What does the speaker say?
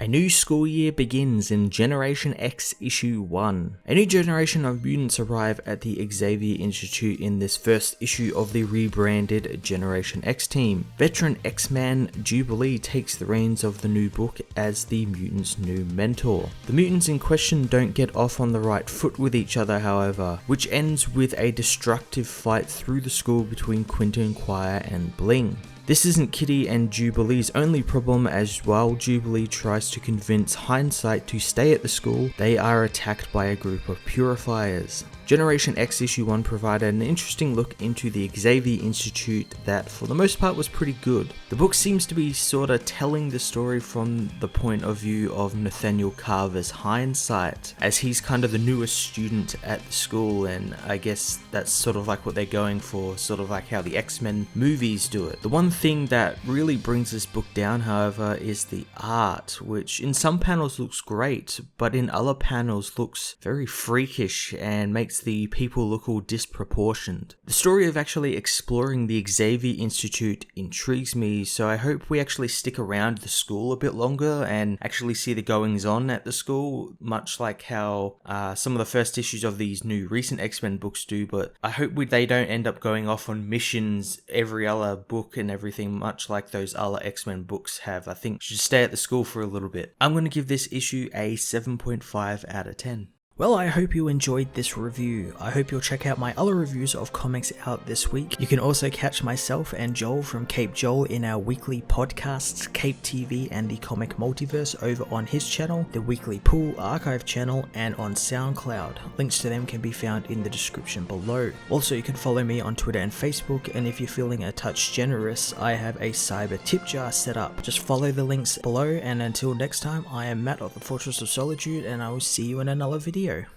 A new school year begins in Generation X Issue 1. A new generation of mutants arrive at the Xavier Institute in this first issue of the rebranded Generation X team. Veteran X-Man Jubilee takes the reins of the new book as the mutants' new mentor. The mutants in question don't get off on the right foot with each other, however, which ends with a destructive fight through the school between Quentin Quire and Bling. This isn't Kitty and Jubilee's only problem, as while Jubilee tries to convince Hindsight to stay at the school, they are attacked by a group of purifiers. Generation X Issue 1 provided an interesting look into the Xavier Institute that for the most part was pretty good. The book seems to be sorta telling the story from the point of view of Nathaniel Carver's Hindsight, as he's kind of the newest student at the school, and I guess that's sort of like what they're going for, sort of like how the X-Men movies do it. The one thing that really brings this book down, however, is the art, which in some panels looks great, but in other panels looks very freakish and makes the people look all disproportioned. The story of actually exploring the Xavier Institute intrigues me, so I hope we actually stick around the school a bit longer and actually see the goings on at the school, much like how some of the first issues of these new recent X-Men books do, but I hope they don't end up going off on missions every other book and everything, much like those other X-Men books have. I think should stay at the school for a little bit. I'm going to give this issue a 7.5 out of 10. Well, I hope you enjoyed this review. I hope you'll check out my other reviews of comics out this week. You can also catch myself and Joel from Cape Joel in our weekly podcasts, Cape TV and the Comic Multiverse, over on his channel, the Weekly Pool Archive channel, and on SoundCloud. Links to them can be found in the description below. Also, you can follow me on Twitter and Facebook, and if you're feeling a touch generous, I have a cyber tip jar set up. Just follow the links below, and until next time, I am Matt of the Fortress of Solitude, and I will see you in another video.